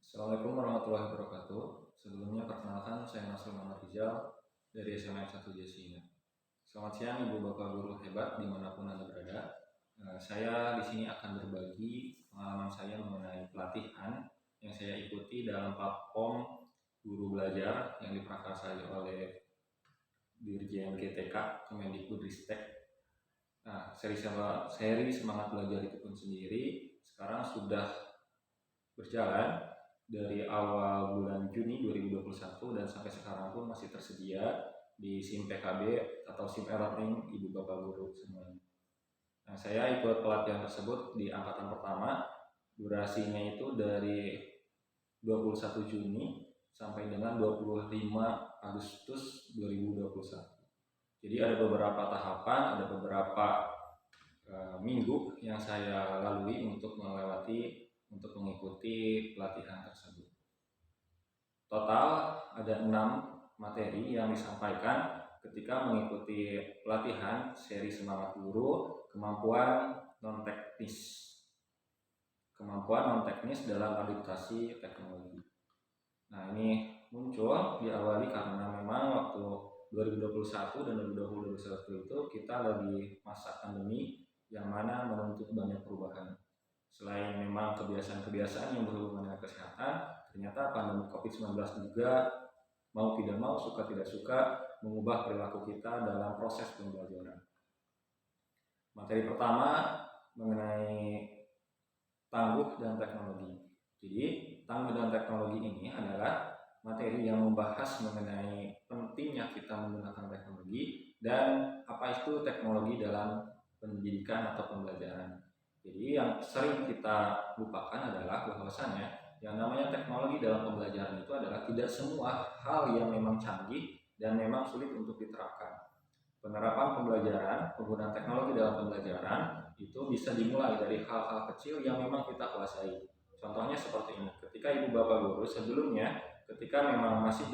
Assalamualaikum warahmatullahi wabarakatuh. Sebelumnya perkenalkan, saya Nasrul Muhammad Rizal dari SMA 1 Jasina. Selamat siang Ibu Bapak Guru hebat dimanapun Anda berada. Saya di sini akan berbagi pengalaman saya mengenai pelatihan yang saya ikuti dalam platform Guru Belajar yang diprakarsai oleh Dirjen GTK Kemendikbudristek. Seri Semangat Belajar itu pun sendiri sekarang sudah berjalan dari awal bulan Juni 2021 dan sampai sekarang pun masih tersedia di SIM PKB atau SIM e-learning Ibu Bapak Guru semuanya. Saya ikut pelatihan tersebut di angkatan pertama, durasinya itu dari 21 Juni sampai dengan 25 Agustus 2021. Jadi ada beberapa tahapan, ada beberapa minggu yang saya lalui untuk mengikuti pelatihan tersebut. Total ada 6 materi yang disampaikan ketika mengikuti pelatihan seri Semangat Guru Kemampuan non-teknis dalam adaptasi teknologi. Nah, ini muncul diawali karena memang waktu 2021 dan 2021 itu kita lagi masa pandemi yang mana menuntut banyak perubahan. Selain memang kebiasaan-kebiasaan yang berhubungan dengan kesehatan, ternyata pandemi COVID-19 juga mau tidak mau, suka tidak suka, mengubah perilaku kita dalam proses pembelajaran. Materi pertama mengenai tangguh dan teknologi. Jadi, tangguh dan teknologi ini adalah materi yang membahas mengenai pentingnya kita menggunakan teknologi dan apa itu teknologi dalam pendidikan atau pembelajaran. Jadi yang sering kita lupakan adalah bahwasannya yang namanya teknologi dalam pembelajaran itu adalah tidak semua hal yang memang canggih dan memang sulit untuk diterapkan. Penerapan pembelajaran, penggunaan teknologi dalam pembelajaran itu bisa dimulai dari hal-hal kecil yang memang kita kuasai. Contohnya seperti ini, ketika Ibu Bapak Guru sebelumnya, ketika memang masih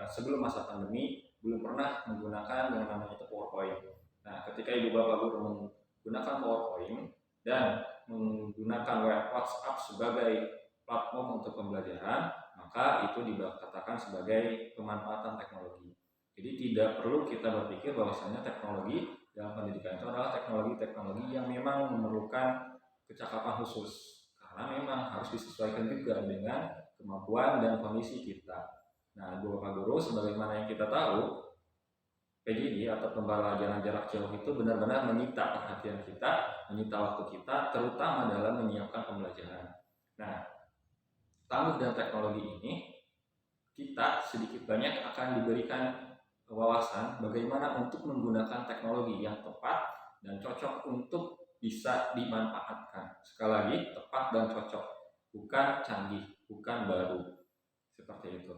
sebelum masa pandemi, belum pernah menggunakan yang namanya itu PowerPoint. Nah, ketika Ibu Bapak Guru menggunakan PowerPoint dan menggunakan WhatsApp sebagai platform untuk pembelajaran, maka itu dikatakan sebagai pemanfaatan teknologi. Jadi tidak perlu kita berpikir bahwasanya teknologi dalam pendidikan itu adalah teknologi-teknologi yang memang memerlukan kecakapan khusus, karena memang harus disesuaikan juga dengan kemampuan dan kondisi kita. Nah, Ibu Bapak Guru, sebagaimana yang kita tahu, PJJ atau pembelajaran jarak jauh itu benar-benar menyita perhatian kita, menyita waktu kita, terutama dalam menyiapkan pembelajaran. Nah, tangguh dan teknologi ini kita sedikit banyak akan diberikan wawasan bagaimana untuk menggunakan teknologi yang tepat dan cocok untuk bisa dimanfaatkan. Sekali lagi, tepat dan cocok, bukan canggih, bukan baru, seperti itu.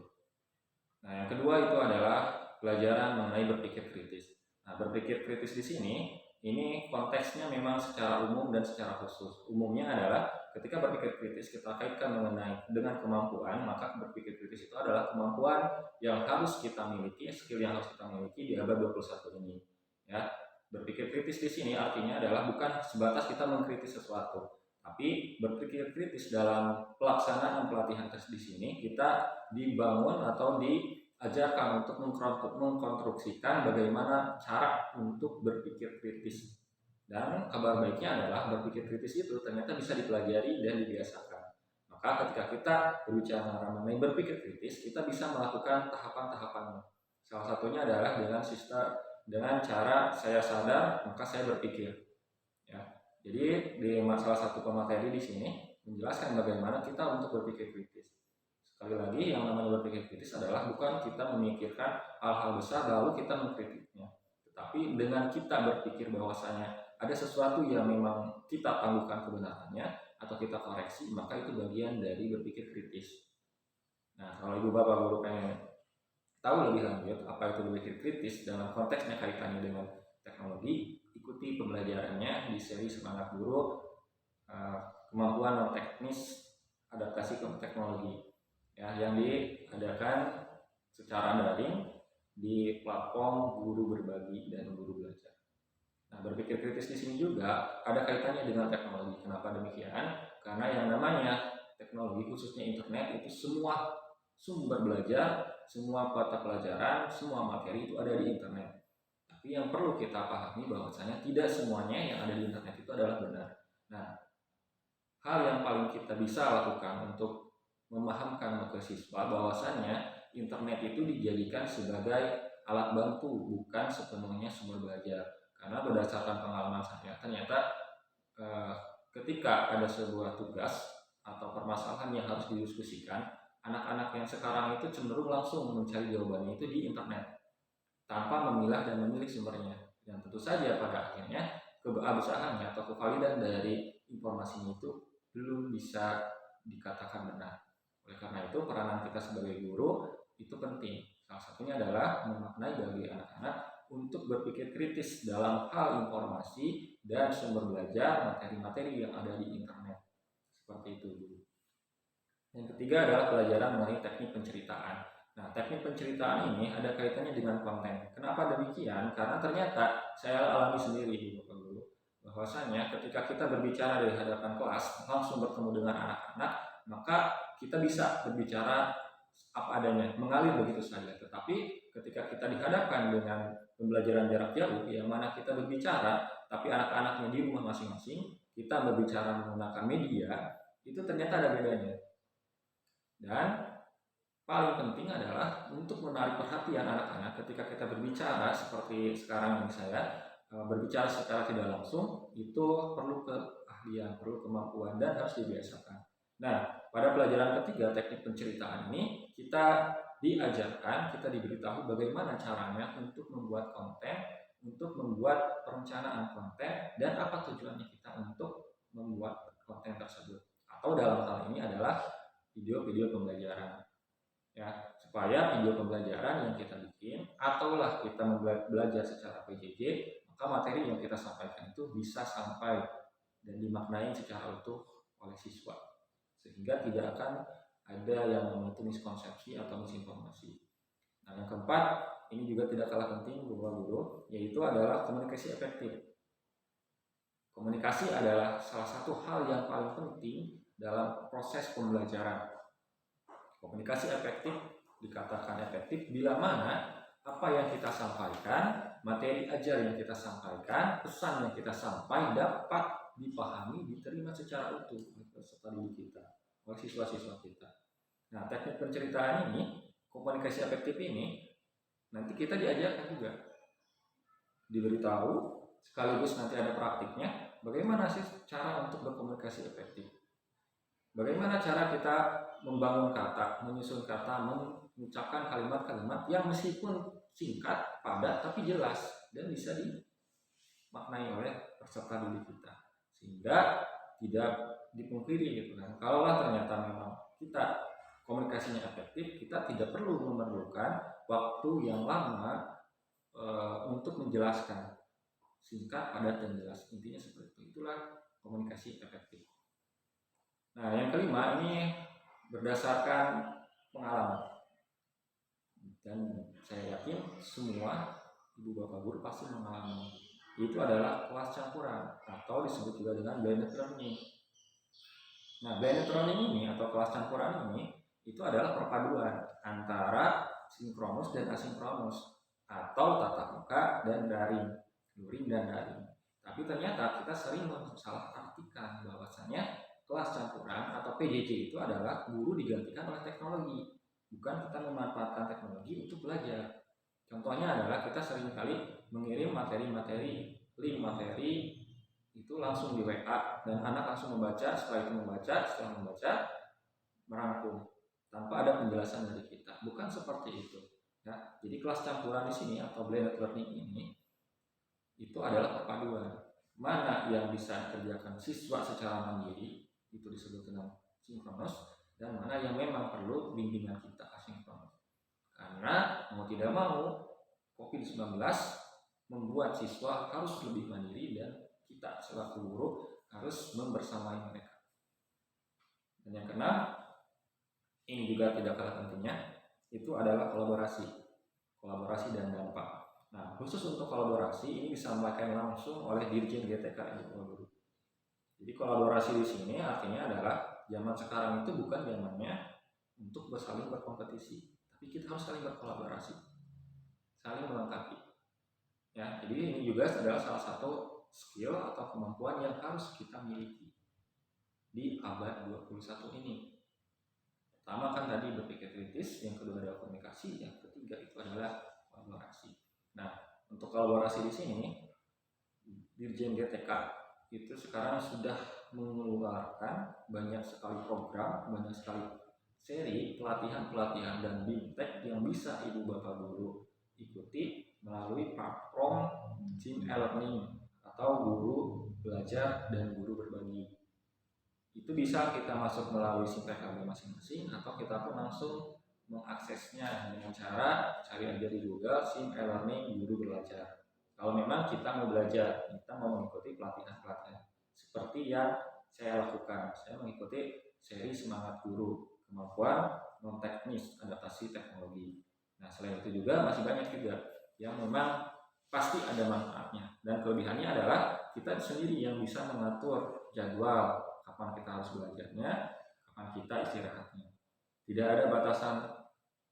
Nah, yang kedua itu adalah pelajaran mengenai berpikir kritis. Nah, berpikir kritis di sini, ini konteksnya memang secara umum dan secara khusus. Umumnya adalah ketika berpikir kritis kita kaitkan mengenai dengan kemampuan, maka berpikir kritis itu adalah kemampuan yang harus kita miliki, skill yang harus kita miliki di abad 21 ini. Ya, berpikir kritis di sini artinya adalah bukan sebatas kita mengkritis sesuatu, tapi berpikir kritis dalam pelaksanaan pelatihan tes di sini kita dibangun atau diajarkan untuk mengkonstruksikan bagaimana cara untuk berpikir kritis. Dan kabar baiknya adalah berpikir kritis itu ternyata bisa dipelajari dan dibiasakan. Maka ketika kita berbicara mengenai berpikir kritis, kita bisa melakukan tahapan-tahapannya. Salah satunya adalah dengan cara saya sadar maka saya berpikir. Ya. Jadi di salah satu pemateri di sini menjelaskan bagaimana kita untuk berpikir kritis. Sekali lagi, yang namanya berpikir kritis adalah bukan kita memikirkan hal-hal besar lalu kita mengkritiknya, tetapi dengan kita berpikir bahwasanya ada sesuatu yang memang kita tangguhkan kebenarannya atau kita koreksi, maka itu bagian dari berpikir kritis. Nah, kalau Ibu Bapak Guru pengen tahu lebih lanjut apa itu berpikir kritis dalam konteksnya kaitannya dengan teknologi, ikuti pembelajarannya di seri Semangat Guru Kemampuan Non-Teknis Adaptasi ke Teknologi, ya, yang diadakan secara daring di platform Guru Berbagi dan Guru Belajar. Nah, berpikir kritis di sini juga ada kaitannya dengan teknologi. Kenapa demikian? Karena yang namanya teknologi, khususnya internet, itu semua sumber belajar, semua mata pelajaran, semua materi itu ada di internet. Tapi yang perlu kita pahami bahwasanya tidak semuanya yang ada di internet itu adalah benar. Nah, hal yang paling kita bisa lakukan untuk memahamkan ke siswa bahwasanya internet itu dijadikan sebagai alat bantu, bukan sepenuhnya sumber belajar. Karena berdasarkan pengalaman saya, ternyata ketika ada sebuah tugas atau permasalahan yang harus didiskusikan, anak-anak yang sekarang itu cenderung langsung mencari jawabannya itu di internet tanpa memilah dan memilih sumbernya. Dan tentu saja pada akhirnya keabsahannya atau kevalidan dari informasinya itu belum bisa dikatakan benar. Oleh karena itu peranan kita sebagai guru itu penting. Salah satunya adalah memaknai bagi anak-anak untuk berpikir kritis dalam hal informasi dan sumber belajar materi-materi yang ada di internet. Seperti itu dulu. Yang ketiga adalah pelajaran mengenai teknik penceritaan. Nah, teknik penceritaan ini ada kaitannya dengan konten. Kenapa demikian? Karena ternyata saya alami sendiri Bapak Guru, bahwasanya ketika kita berbicara di hadapan kelas, langsung bertemu dengan anak-anak, maka kita bisa berbicara apa adanya, mengalir begitu saja. Tetapi ketika kita dihadapkan dengan pembelajaran jarak jauh, yang mana kita berbicara, tapi anak-anaknya di rumah masing-masing, kita berbicara menggunakan media, itu ternyata ada bedanya. Dan paling penting adalah untuk menarik perhatian anak-anak ketika kita berbicara seperti sekarang ini saya berbicara secara tidak langsung, itu perlu keahlian, perlu kemampuan dan harus dibiasakan. Nah, pada pelajaran ketiga teknik penceritaan ini kita diajarkan, kita diberitahu bagaimana caranya untuk membuat konten, untuk membuat perencanaan konten dan apa tujuannya kita untuk membuat konten tersebut. Atau dalam hal ini adalah video-video pembelajaran. Ya, supaya video pembelajaran yang kita bikin ataulah kita belajar secara PJJ, maka materi yang kita sampaikan itu bisa sampai dan dimaknai secara utuh oleh siswa, sehingga tidak akan ada yang namanya miskonsepsi atau misinformasi. Nah, yang keempat, ini juga tidak kalah penting Bapak Guru, yaitu adalah komunikasi efektif. Komunikasi adalah salah satu hal yang paling penting dalam proses pembelajaran. Komunikasi efektif dikatakan efektif bila mana apa yang kita sampaikan, materi ajar yang kita sampaikan, pesan yang kita sampaikan dapat dipahami, diterima secara utuh oleh peserta didik kita, oleh siswa-siswa kita. Nah, teknik penceritaan ini, komunikasi efektif ini, nanti kita diajarkan juga, diberitahu, sekaligus nanti ada praktiknya, bagaimana sih cara untuk berkomunikasi efektif. Bagaimana cara kita membangun kata, menyusun kata, mengucapkan kalimat-kalimat yang meskipun singkat, padat, tapi jelas dan bisa dimaknai oleh peserta didik kita, sehingga tidak dipungkiri gitu kan. Kalaulah ternyata memang kita komunikasinya efektif, kita tidak perlu memerlukan waktu yang lama untuk menjelaskan, singkat, padat, dan jelas. Intinya seperti itu. Itulah komunikasi efektif. Nah, yang kelima ini berdasarkan pengalaman, dan saya yakin semua ibu bapak guru pasti mengalami. Itu adalah kelas campuran atau disebut juga dengan blended learning. Nah, blended learning ini atau kelas campuran ini itu adalah perpaduan antara sinkronus dan asinkronus atau tatap muka dan daring, luring dan daring. Tapi ternyata kita sering salah artikan bahwasanya kelas campuran atau PJJ itu adalah guru digantikan oleh teknologi, bukan kita memanfaatkan teknologi untuk belajar. Contohnya adalah kita seringkali mengirim materi-materi, link materi itu langsung di WA dan anak langsung membaca, setelah membaca merangkum tanpa ada penjelasan dari kita. Bukan seperti itu. Ya, jadi kelas campuran di sini atau blended learning ini itu adalah perpaduan. Mana yang bisa dikerjakan siswa secara mandiri, itu disebut dengan sinkronus, dan mana yang memang perlu bimbingan kita asinkronus. Karena mau tidak mau COVID-19 membuat siswa harus lebih mandiri dan kita selaku guru harus membersamai mereka. Dan yang keenam, ini juga tidak kalah pentingnya, itu adalah kolaborasi dan dampak. Nah, khusus untuk kolaborasi ini disampaikan langsung oleh Dirjen GTK Guru. Jadi kolaborasi di sini artinya adalah Zaman sekarang itu bukan zamannya untuk saling berkompetisi, tapi kita harus saling berkolaborasi, saling melengkapi. Ya, jadi ini juga adalah salah satu skill atau kemampuan yang harus kita miliki di abad 21 ini. Pertama kan tadi berpikir kritis, yang kedua adalah komunikasi, yang ketiga itu adalah kolaborasi. Nah, untuk kolaborasi di sini, Dirjen GTK itu sekarang sudah mengeluarkan banyak sekali program, banyak sekali seri pelatihan-pelatihan dan bimtek yang bisa ibu bapak guru ikuti melalui platform Team e-learning atau guru belajar dan guru berbagi. Itu bisa kita masuk melalui SIM PKB masing-masing atau kita pun langsung mengaksesnya dengan cara cari aja di Google SIM e-learning guru belajar. Kalau memang kita mau belajar, kita mau mengikuti pelatihan-pelatihan seperti yang saya lakukan, saya mengikuti seri Semangat Guru, kemampuan non teknis adaptasi teknologi. Nah, selain itu juga masih banyak juga yang memang pasti ada manfaatnya, dan kelebihannya adalah kita sendiri yang bisa mengatur jadwal kapan kita harus belajarnya, kapan kita istirahatnya. Tidak ada batasan,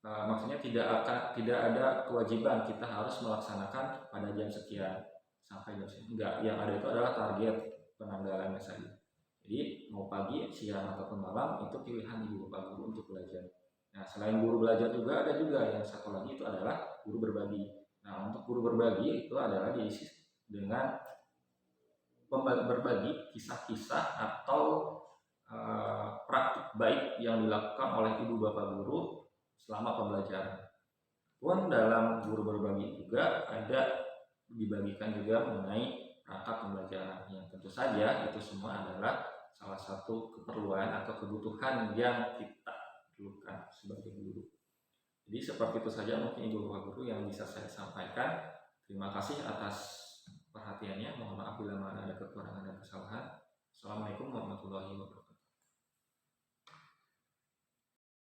maksudnya tidak ada kewajiban kita harus melaksanakan pada jam sekian sampai jam sekian. Enggak, yang ada itu adalah target penanggalannya saja. Jadi mau pagi, siang ataupun malam itu pilihan ibu bapak guru untuk belajar. Nah, selain guru belajar juga ada juga yang satu lagi itu adalah guru berbagi. Nah, untuk guru berbagi itu adalah diisi dengan berbagi kisah-kisah atau praktik baik yang dilakukan oleh ibu bapak guru selama pembelajaran. Pun dalam guru berbagi juga ada dibagikan juga mengenai perangkat pembelajaran yang tentu saja itu semua adalah salah satu keperluan atau kebutuhan yang kita perlukan sebagai guru. Jadi seperti itu saja mungkin ibu bapak guru yang bisa saya sampaikan. Terima kasih atas perhatiannya. Mohon maaf bila mana ada kekurangan dan kesalahan.